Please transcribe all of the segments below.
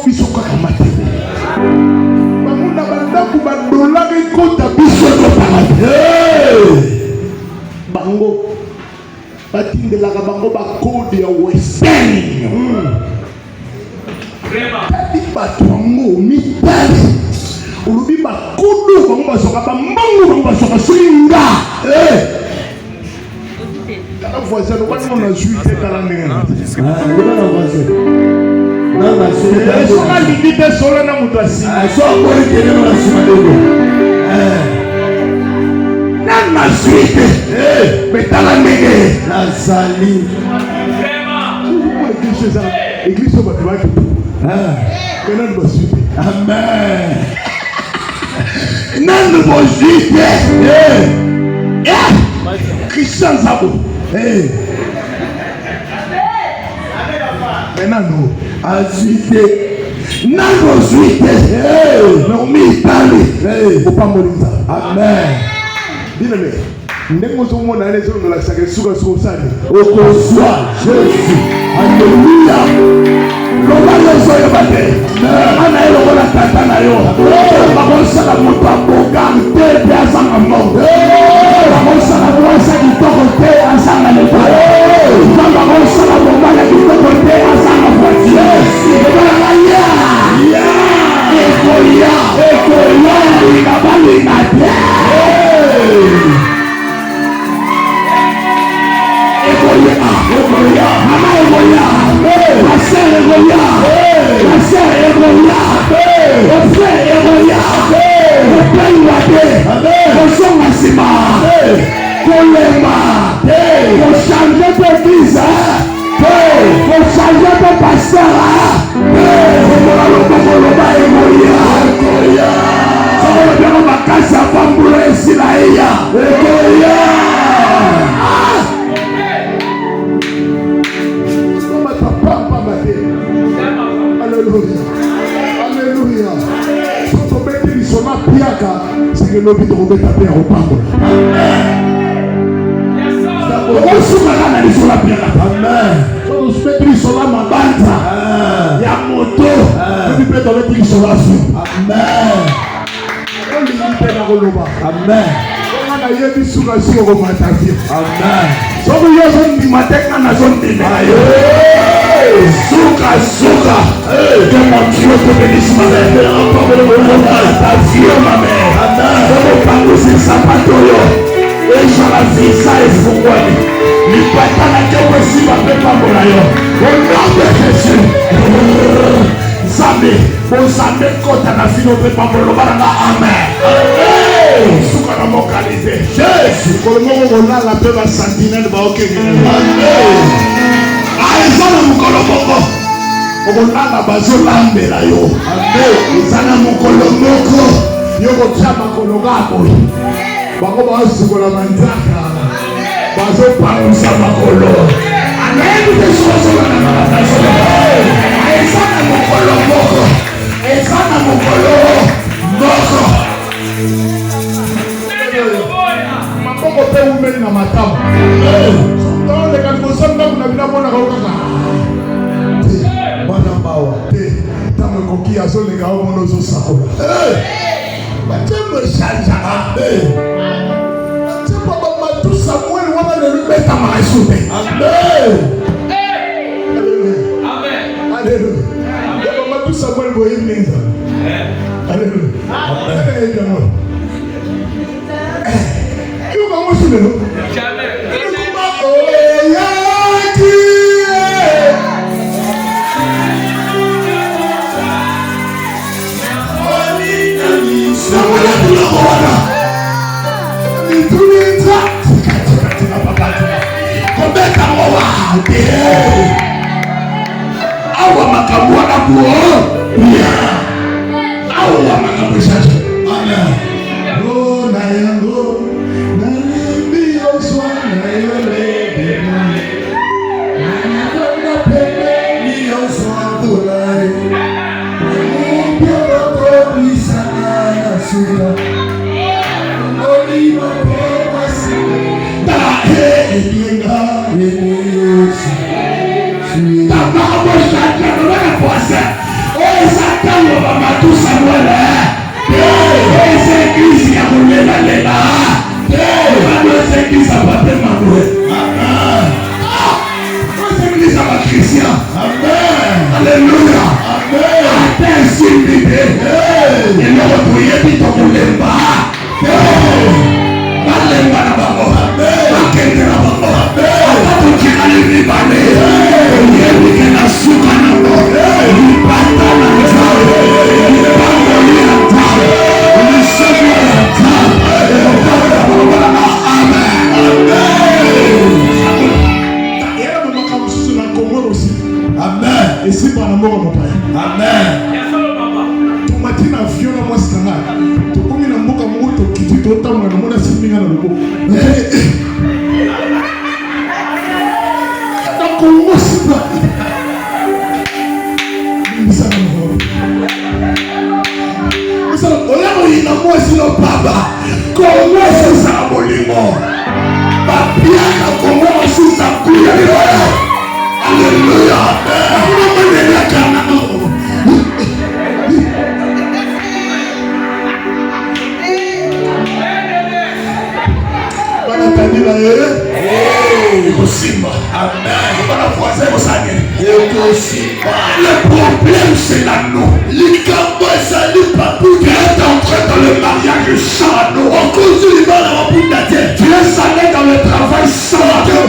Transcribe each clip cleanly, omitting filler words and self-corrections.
biso kaka matériel. Bamuna bandaku badolari kota biso to paradis. Bango batindelaka bango bakode ya western. Kadi bato bango mitali. Ulubi bakudu bango basoka bambangu bango basoka swinga. Kala voisin no bani mona juite kala ndenge. Ndona voisin. Nana sura. Soka libite sola na mutu asima. So ko ikene na sima dogo. Nana suite. Betala ndenge. Nazali. Église au bâtiment. Maintenant nous suite. Amen. Non nous suite. Christian Zabo. Maintenant nous suite. Non nous suite. Non mitali. Faut pas mourir. Amen. Dis-le. Ndenge tomona les autres la sacrée suka sosani. Okozwa Jésus. Alléluia. Loba yeso yebate. Ana eloko la tata na yo. Bakosala moto aboga te pe asanga mo. Bakosala mwasa kitoko te asanga lepa. Bakosala mobala kitoko te asanga voiture. Ekoya. Ekoya. Ikabali na te. Egoya, mama egoya, ma sœur egoya, ma sœur egoya, mon frère egoya, mon père wade, mon son asima, kolema, mon changer de visa, mon changer de pasteur, egoya, ça va bien ma casa bambula esilaia, egoya. Alléluia. Quand on met des sons à piaka, c'est que l'homme doit mettre à terre au pambo. On va se mettre à des sons à piaka. Amen. Quand on se met des sons à ma bande, il y a moto. On peut mettre des sons à sous. Amen. On limite la roloba. Amen. On a eu des sons à sous au matin. Amen. Si on veut y matin, on a zone de Souka, que mon Dieu te bénisse ma mère. Ta vie ma mère. Comme pas nous c'est sapatoyo. Et j'en la vie ça est fouguani. Lui pas ta la que aussi ma paix pas pour l'ailleurs. Au nom de Jésus. Zambé, bon Zambé quand on a fini on peut pas pour le baranga. Amen. Souka na mon qualité. Jésus. Pour le moment on a la paix va sentinelle va ok. Amen. Aizana mukolo moko okolala bazolambela yo ezana mukolo moko yokotia makolo gabo bango bazikola manzaka bazopangusa makolo anayebi te sokozolana na batasolo ezana mukolo moko ezana mukolo moko maboko pe umeli na matama le calmoson na kuna bila mona kaukaka bana bawa tamo koki aso le gawo mono so sakola batembe shanja batembe baba tu Samuel wana le beta maisube amen alléluia baba tu Samuel bo yinza alléluia amen yo ba mo sile no jamais awa makambo na kuo awa makambo sasa ana go na yango na mbio swana yole na na pepe mbio swana mbio ko bisana sura oli mo pasi da elinga emuyosi ta ba bo shaka na poasa oh simbi eloko toyebi tokolemba balemba na bango bakende na bango ata totikali mibale oyebi ke na suka nango libanda na nzambe libangoli ya nzambe lisomo ya nzambe okanda balobana amen yala mamaka mosusu na kongo aussi amen esimba na moko mopaya amen tomatina avion na mwasi na ngai tokomi na mboka moko tokiti totambola na mona simbinga na loboko na kongo siba misala moko misala olamo yina mwasi no baba kongo sisa bolingo bapia na kongo sisa kuya liwala Alléluia. Le problème c'est l'anneau. Les cambois salut papou. Tu es entré dans le mariage sans anneau. On construit dans la boule d'attière. Tu es allé dans le travail sans anneau.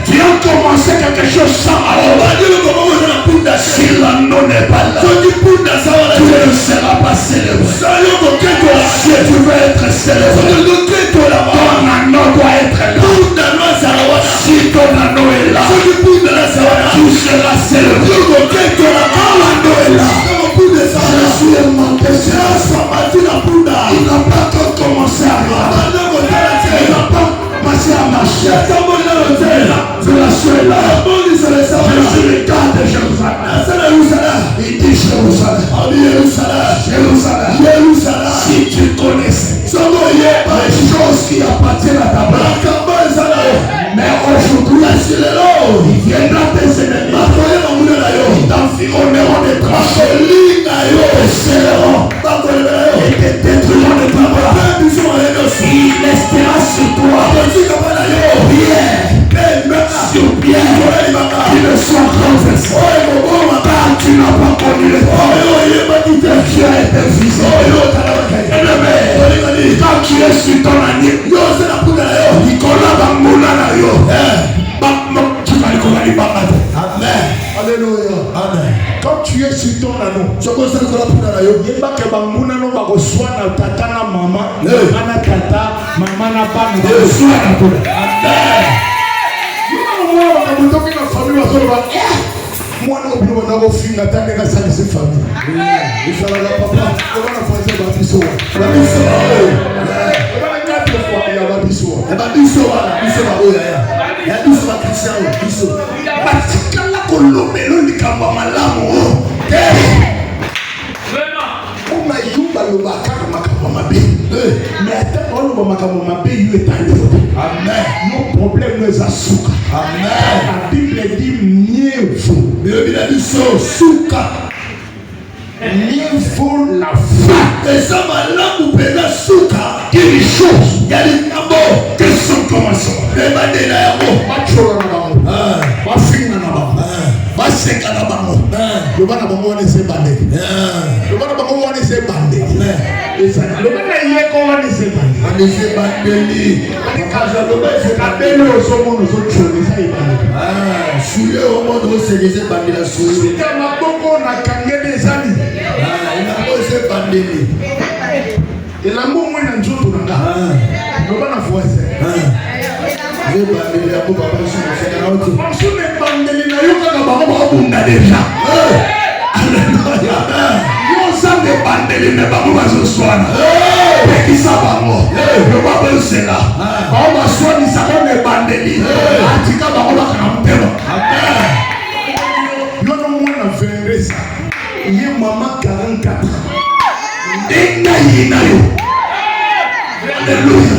Tu as commencé quelque chose sans anneau. Si l'anneau n'est pas là, tu ne seras pas célèbre. Si tu veux être célèbre, ton anneau doit être là. Si ton anneau est là, tu seras célèbre. Quand l'anneau est là, je suis un menteur. Il n'a pas encore commencé à voir. Il n'a pas commencé à marcher. Je la suis là. Je suis le gars de Jérusalem. Il dit Jérusalem. Si tu connaissais les choses qui appartiennent à ta barque, mais aujourd'hui, il viendra tes ennemis. Ils t'environneront des tranchées. Ils serreront et te détruiront de ta barque. Il restera sur toi. Pierre sur pierre. Qu'il ne soit renversé. Car tu n'as pas connu le temps. Tu as été visé. Quand tu es sur ton année, Nicolas Bamboula na yo. Tu vas le connaître. Amen. Alléluia. Amen. Quand tu es sur ton anneau, je pense que tu vas que Bamboula no va reçoivre tata na maman, maman tata, maman na pas na reçoivre. Amen. Moi on a beaucoup de famille va faire. Moi non plus on a refinga tande ka ça cette famille. Il faut la papa, on va faire ça biso. La biso. On va quatre fois il y a biso. Et ba biso ba oya. Ya biso ba Christian biso. Batikala kolomelo likamba malamu. Vraiment. Yumba lo bakaka makamba mabe. Mais attends on lo makamba mabe yu etande. Amen. Nos problèmes nous asuka. Amen. La Bible dit mieux vaut. Mais il a dit souka. Mieux vaut la foi. Et ça va là où pédale souka. Quelque chose. Il y a des tambours. Que son commencement. Les bandés là, Bachola na bango. Bafinga na bango. Baseka na bango. Le bana bango wane se bandé. Le bana bango wane se bandé. Le bana yeko wane se bandé. Wane se bandé. Kaza le bana se bandé. Le somo no so chone sa ibandé. Suye au monde se les bandé la suye. Sika maboko na kangene zali. Il a pas se bandé. Il a bon moins dans tout le monde. Le bana foise. Je bandé la boka ba su se na auto. On se met bandé na yo ka ba ba bunda déjà. Alléluia. Yo sa de bandé na ba ba zo swana. Qui ça va moi? Le ba c'est là. Ba ba swani sa ko ne bandé. Atika ba ko ba ka mpelo. Amen. Yo no mwana vendre ça. Ye mama 44 ans. Denga yina yo. Alléluia.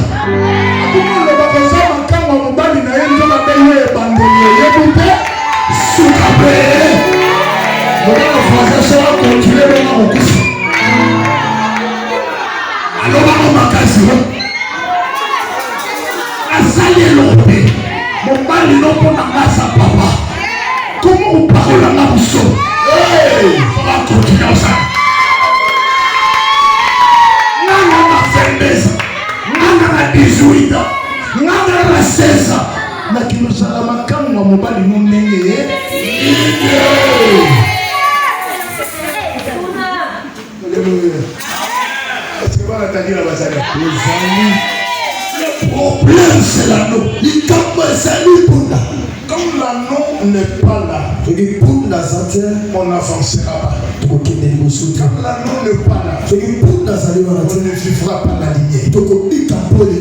Comment le ba ça makamba mobali na ye nzoka pe ye bandé ye bute sukabe. Le ba français ça va continuer dans mon coup. Alors on va casser. Asali l'opé. Mon mari non pour na sa papa. Comment on parle là pour ça? On va continuer Le problème, c'est l'anneau. Quand l'anneau n'est pas là, on n'avancera pas. Quand l'anneau n'est pas là, on ne vivra pas la lignée.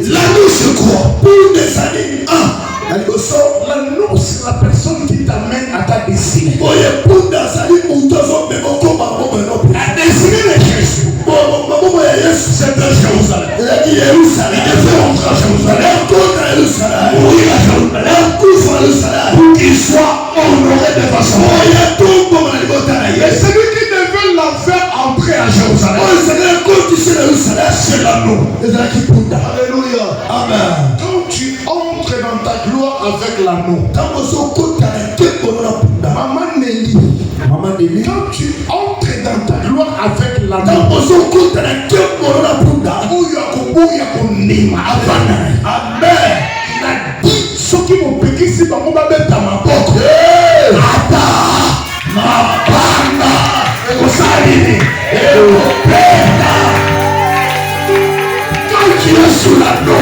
L'anneau, c'est quoi? L'anneau, c'est la personne qui t'amène à ta destinée. La destinée de Jésus, c'est de Jérusalem. Il devait entrer à Jérusalem, mourir à Jérusalem, pour qu'il soit honoré devant son roi. Et celui qui devait la faire entrer à Jérusalem, c'est l'anneau. Alléluia. Amen. Quand tu entres dans ta gloire avec l'anneau, Maman Nelly, quand tu entres dans ta gloire avec l'anneau, amen. Ce qui m'ont piqué, c'est pas mon bébé dans ma porte. Quand tu es sous l'anneau,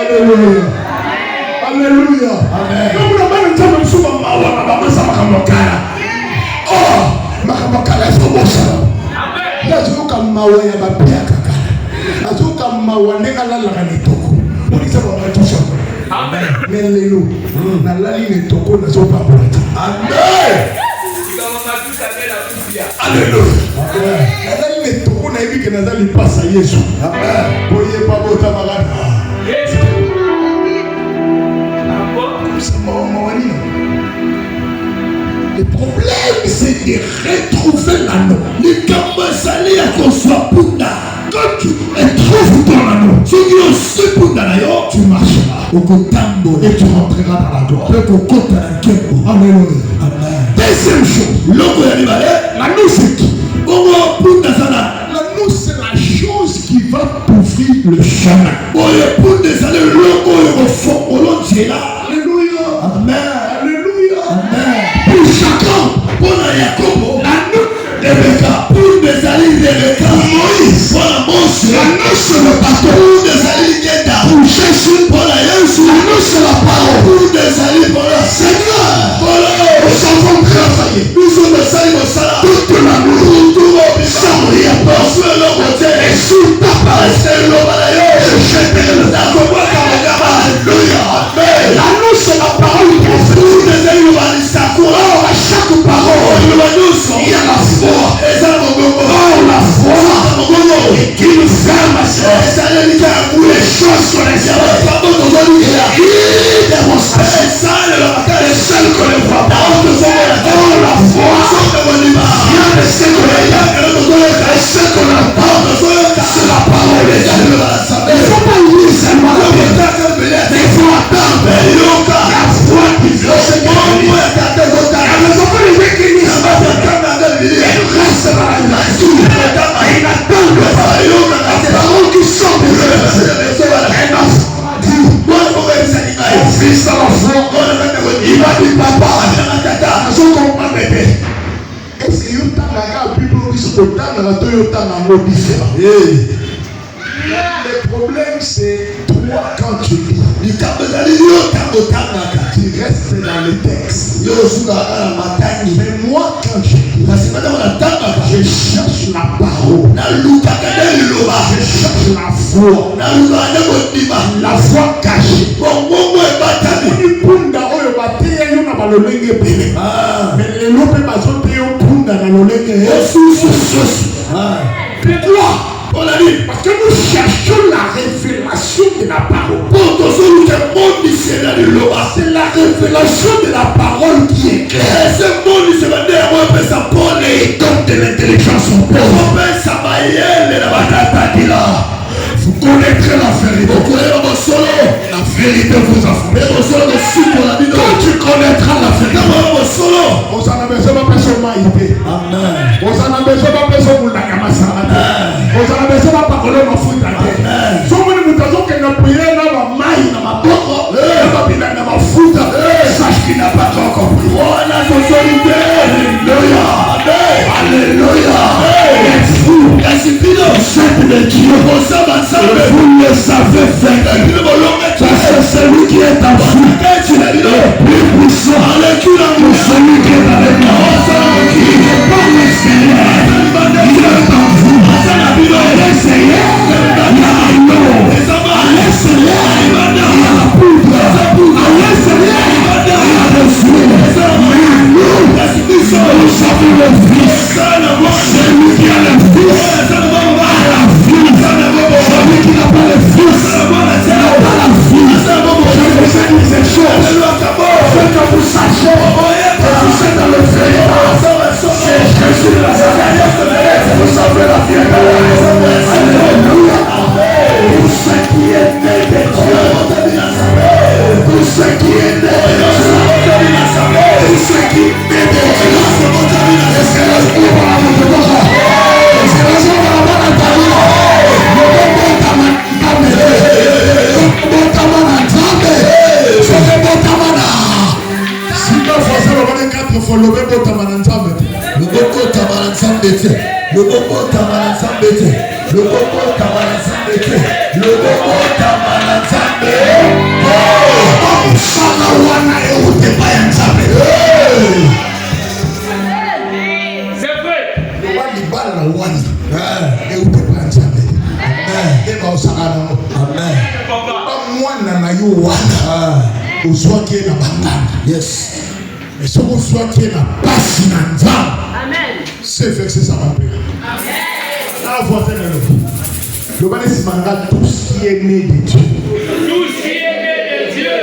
Alléluia. Alléluia. Amen. Le problème, c'est de retrouver l'anneau. Quand tu retrouves ton anneau, tu marcheras et tu rentreras dans la gloire. Alléluia. Deuxième chose, l'anneau c'est qui? L'anneau c'est la chose qui va t'ouvrir le chemin. Alléluia. Amen. Alléluia. Amen. Pour chacun, pour l'anneau de Rebecca, pour Moïse, l'anneau c'est le bateau, pour Jésus, l'anneau c'est la parole, pour Seigneur, nous avons travaillé, toute la nuit, sans rien penser, et sous ta parole, l'anneau c'est la parole du prophète. Or à chaque parole, il y a la foi. Or la foi qui nous fait marcher les choses qu'on espère. Il démonstration. Et celles qu'on ne voit pas. Or la foi vient de ce qu'on a. Et ce qu'on entend, c'est la parole de Dieu. Il ne faut pas oublier seulement la vérité. Mais il faut attendre la foi qui vient. Le problème c'est toi quand tu lis. Tu restes dans le texte. Mais moi quand je lis, je cherche la parole. Je cherche la foi. La foi cachée. Mais les lopes Pourquoi? Parce que nous cherchons la révélation de la parole. C'est la révélation de la parole qui est claire. Donc de l'intelligence au peuple. Vous connaîtrez la vérité. La vérité vous affranchira. Quand tu connaîtras la vérité, vous en avez besoin de personne maïté. Vous en avez besoin de personne pour la camasarade. Vous en avez besoin de parler ma foule d'agé. Somme de mutations qui n'a prié dans ma maille, dans ma boko, dans ma foule. Sache qu'il n'a pas encore compris. Voilà son solité. Alléluia. Alléluia. C'est de Dieu. Vous le savez faire. Parce que celui qui est en vous est plus puissant que celui qui est avec moi. Il n'est pas l'extérieur. Il est en vous. À l'extérieur, il y a l'eau. À l'extérieur, il y a la poudre. À l'extérieur, il y a le feu. Mais nous savons le Fils. Celui qui a le Fils a la vie. Celui qui n'a pas le Fils n'a pas la vie. Je vous ai dit ces choses. C'est que vous sachiez que vous êtes dans le véritable. C'est Jésus de Nazareth. Vous savez la vérité. Alléluia. Pour ceux qui est né de Dieu. Pour ceux qui est né de Dieu. Pour ceux qui est né de Dieu. Est-ce que l'esprit va la monter comme ça? Est-ce que l'esprit va la monter comme yes. Mais ce qu'on soit qui est la passe dans c'est vexé ça va payer. Là, voisin de nous. Le bas de tout ce qui est né de Dieu. Tout ce qui est né de Dieu.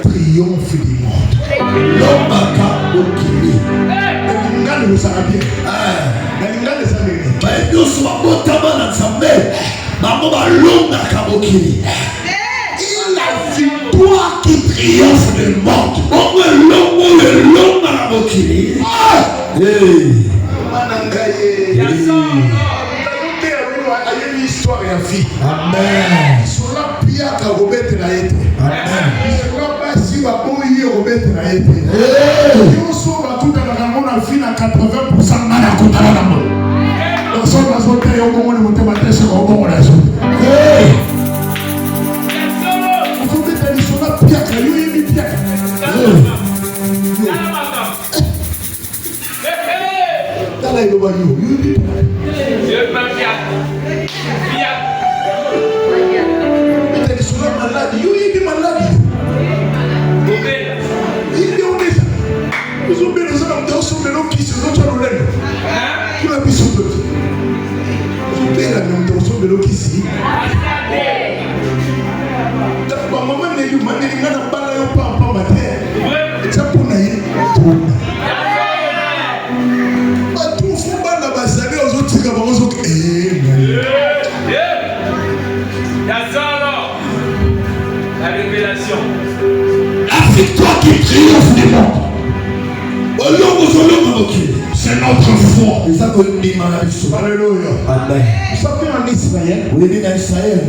Triomphe du monde. L'homme a okili. L'ingane vous savez bien. L'ingane ça me. Mais nous sommes botama na nzambe. Maman ba longa kabokili. La victoire qui triomphe du monde. On me longo le long à la bokili. Histoire ya vie. Amen. Sola pia ka robete na yete. Amen. Sola basi ba boyi robete na yete. Yo so ba tout na ngona vie na 80% na kotala na mo. Donc so na so te yo ngona mo te matese ko ngona so. Vous mettez les sola pia ka yo yi pia. Dala yo ba yo. Je m'appelle malade, il est malade. Il est honnête. Nous sommes bien dans l'homme qui se note à l'olène. Pour la puissance de Dieu. Nous sommes bien dans l'homme qui se note à l'olène. Maman n'est pas maman n'est pas pas matin. Et ça pour naïe. Tout faut pas la base aux autres qui vont aux autres. La victoire qui triomphe du monde. C'est notre foi. Alléluia. Amen. Vous savez en Israël,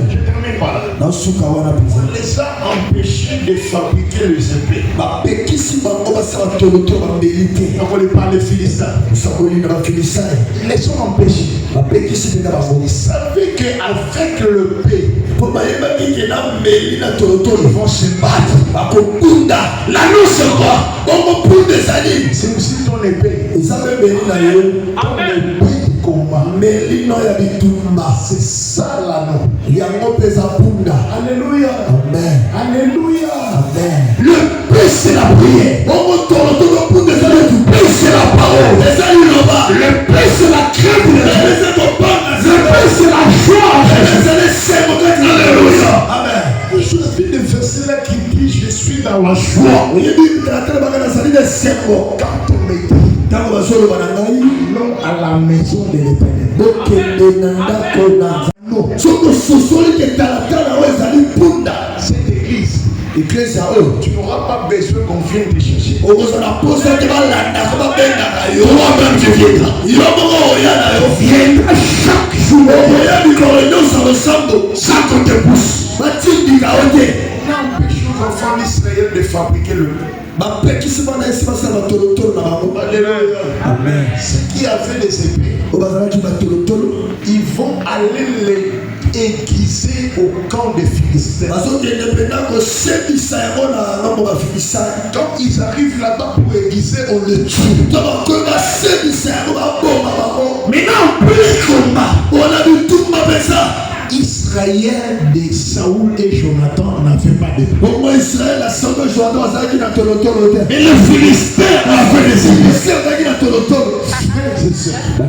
je termine par là. On les a empêchés de fabriquer les épées. On ne parle des Philistins. Ils les ont empêchés. Vous savez qu'avec le paix, ils vont se battre. L'annonce c'est quoi? C'est aussi ton épée. C'est ça l'anneau. Alléluia. Amen. Alléluia. Amen. Le paix c'est la prière. Le paix c'est la parole. Le paix c'est la crainte. Le paix c'est la joie. dans la joie. Quand on me dit non à la maison de l'Éternel. Cette église, tu n'auras pas besoin qu'on vienne te chercher. Toi-même tu viendras. Viendra chaque jour. Sans qu'on te pousse. N'empêche aux enfants d'Israël de fabriquer le pain. Amen. Ce qui a fait des épées, ils vont aller les aiguiser au camp des Philistins. Quand ils arrivent là-bas pour aiguiser, on les tue. Maintenant, plus combat. Israël de Saoul et Jonathan n'avaient pas de pain. Et le Philistin avait des églises.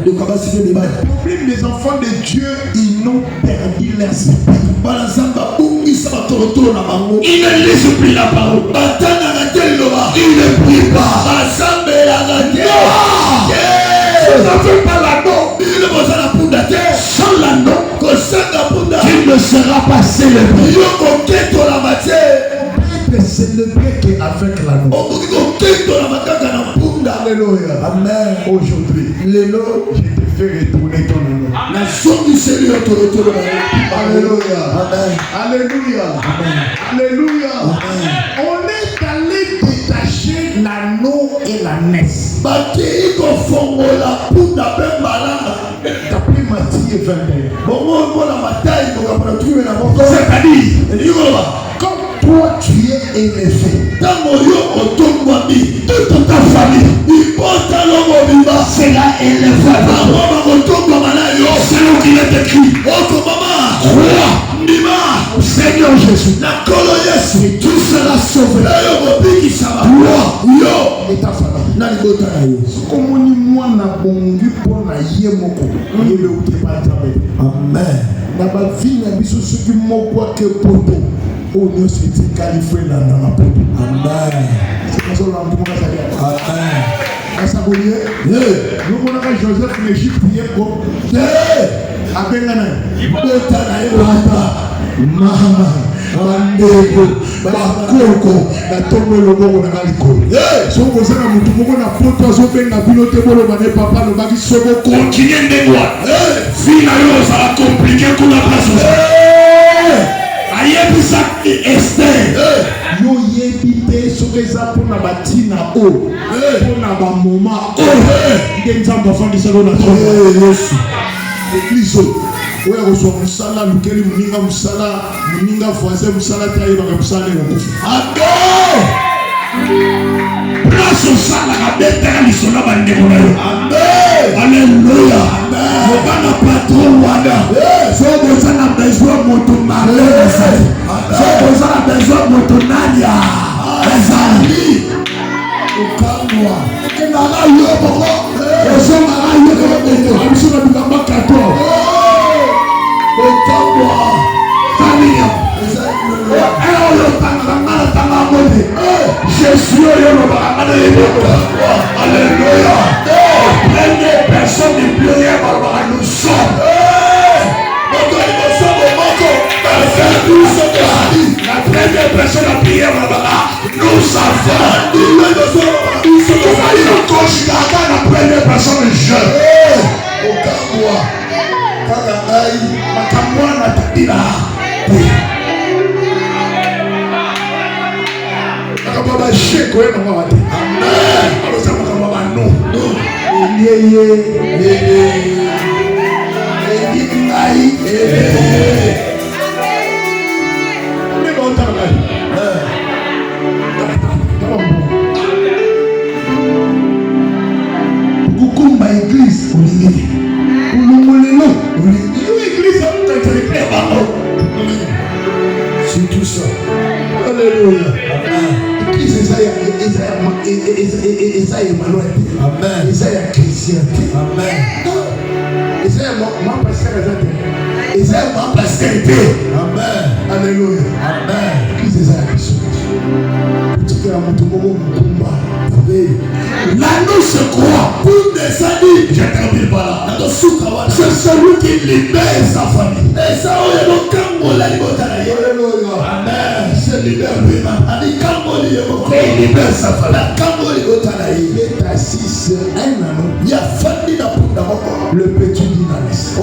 Le problème des enfants de Dieu, ils n'ont perdu leurs épées. Ils ne lisent plus la parole. Ils ne prient pas. Vous n'avez pas l'anneau. Sans l'anneau, tu ne seras pas célébré. On peut célébrer qu'avec l'anneau. Alléluia. Amen. Aujourd'hui, je te fais retourner ton anneau. Alléluia. Amen. Alléluia. Amen. Alléluia. Amen. On est allé détacher l'anneau et la naisse. D'après Matthieu 21. C'est-à-dire, quand toi tu es élevé, toute ta famille sera élevée. C'est là qu'il est écrit. Crois, Seigneur Jésus, et tout sera sauvé. Toi et ta famille. Comme on dit, moi, na bongi pour na yemoko. Amen. Na ba vie na biso ce qui moko ke poto. Oh Dieu, c'est qualifié là dans la poto. Amen. C'est comme ça on dit comment ça vient. Amen. Asa boye. Nous connaissons Joseph l'Égypte hier quoi. Abengana. Bota na elata. Mama. Bandeko, bakoko, na tombe loboko na kalikolo. So vous avez mutu moko na poto so benga pilote bolo bane papa no baki soko continue ndengwa. Fina yo ça va compliquer pour la place. Ayebisa Esther. Yo yebite so keza pona batina o. Pona ba moma o. Ngenzamba fandisa na tombe. Yesu. Église. Ouais, reçoit Moussala, lequel Mouninga Moussala, Mouninga voisin Moussala, Taïba Moussala, Amen. Place au sala, la bête, elle est là, Amen. Alléluia. Amen. On va pas trop loin. Faut que ça n'a besoin de mon mari. Faut que ça n'a besoin de mon nadia. Les amis. Au calme-moi. Et là, il y a beaucoup. Et ça m'a raillé comme un peu. Je suis dans le cadeau. Jésus, alléluia. Première personne de prière, nous sommes. La première personne à prier, nous savons. La première personne jeune. Makamwana tabila. Akababa sheko yena mwate. Amen. Aloza makamaba no. Yeye. Ngai. Ne bota ngai. Kukumba église olingeli. Ulumulelo. C'est tout ça. Alléluia. Église Esaïe Emmanuel. Amen. Esaïe Christian. Amen. Esaïe ma pasteur. Esaïe ma pasteur. Amen. Alléluia. Amen. Église Esaïe Christian. L'anneau se croit. Je termine par là. C'est celui qui libère sa famille. Amen. C'est libère lui-même. Il libère sa famille. Il est assis sur un anneau. Le petit dynamisme.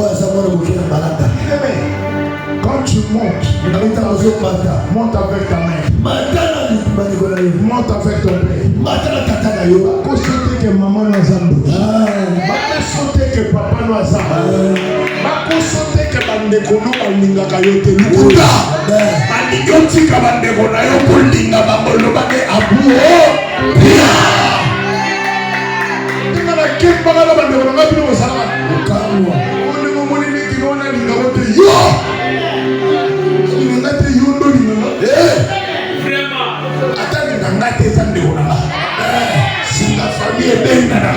Quand tu montes, monte avec ta mère. Monte avec ton père. Pour sauter que maman nous a pour sauter que papa nous a pour sauter que bandeko nous balinga kayote lukuta. Bandeko tika bandeko na yo kolinga bangolo bake abuo. Tika na kemba na bandeko na bino osala. Okamwa. Oni momoni niki nona linga wote yo. Si la famille est bien dans la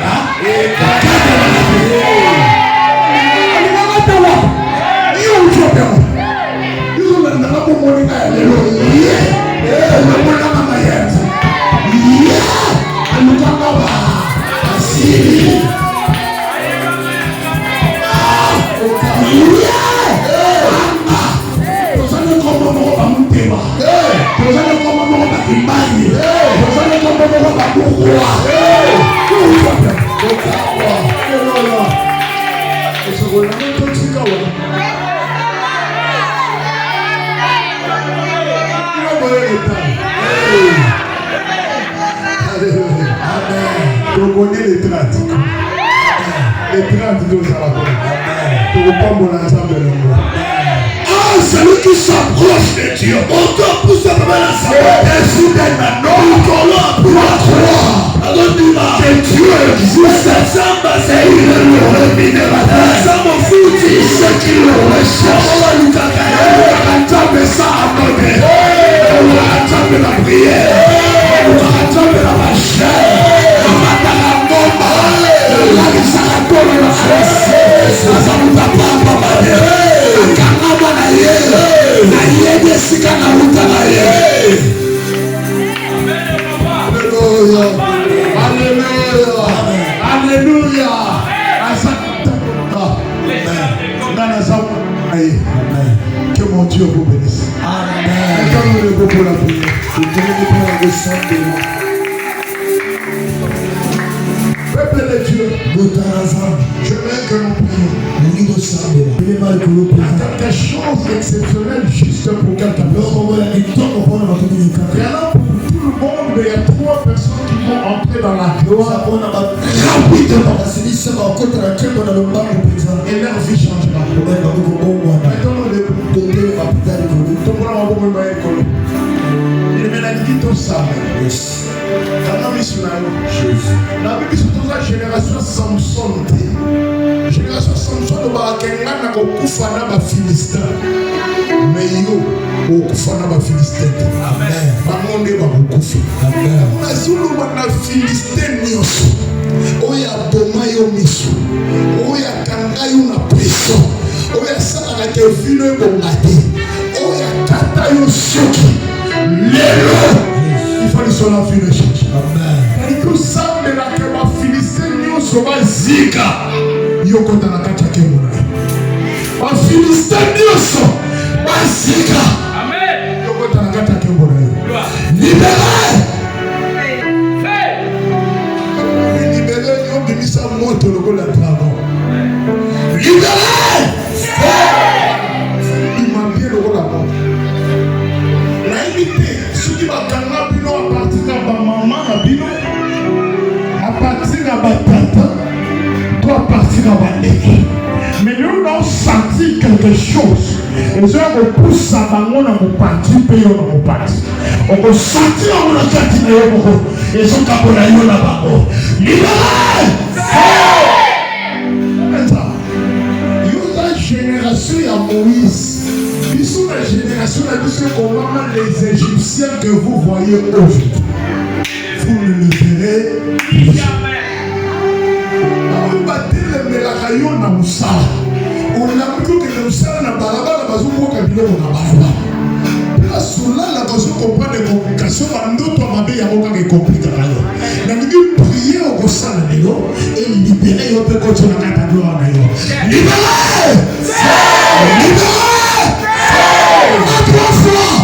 on connaît les 30. Les 30 de Salabon. Pour reprendre l'ensemble de l'homme. Ah, celui qui s'approche de Dieu. Encore plus ça va savoir. Jésus d'un anneau. Encore pour la croix. Alors dis-moi que Dieu existe. Ça m'a c'est le rémunérateur. Ça m'a foutu ce qui le recherche. On va nous attendre ça à côté. On va attendre la prière. On va attendre la machine. Que mon Dieu vous bénisse. Amen. Pour la prière. Peuple de Dieu, je veux que nous prions. Quelque chose d'exceptionnel juste pour quelqu'un. Et alors pour tout le monde, il y a 3 personnes qui vont entrer dans la gloire rapidement. Et leur vie changera. La Bible sur toute la génération Samson. Génération Samson de Barakengana Kokufa na ba Philistin. Mais yo Kokufa na ba Philistin. Amen. Bamonde ba Kokufa. Amen. Na zulu na Philistin nyoso. Oya boma yo miso. Oya kanga yo na preso. Oya sala ke vino bongate. Oya kata yo soki. Lelo. Il faut que cela finisse. Amen. Et tout ça, mais la keba Philistin nyoso ba zika. Yokota na kati ya kemona. Ba Philistin nyoso ba zika. Amen. Yokota na kati ya kemona. Libéré. Libéré yo bimisa moto lokola dragon. Libéré. Imambie lokola moto. La unité, ce qui va gagner bino à partir de ma maman na bino, à partir de ma tata, à partir de ma nez. Mais nous avons senti quelque chose. Et nous avons poussé à mon parti, payé mon parti. On a senti à mon parti, et nous avons là-bas. Libéré! La génération à Moïse. Ils sont la génération à comment les Égyptiens que vous voyez aujourd'hui. Vous ne le verrez jamais. On a vu que le Moussa n'a pas la balle, là, quand je comprends les complications, d'autres m'avaient dit qu'il y a des complications. Je prier au sein de l'eau et libérer un peu quand on a ta gloire. Libérer! Libérer! À trois fois!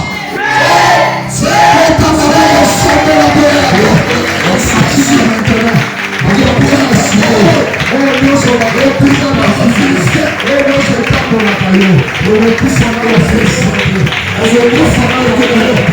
C'est ta maman au sein de la gloire. On s'attire maintenant. On va prier. Oh Dieu, on va repousser dans la vie. Oh Dieu, c'est pas pour la caillou. On repousse dans la vie. On repousse dans la vie.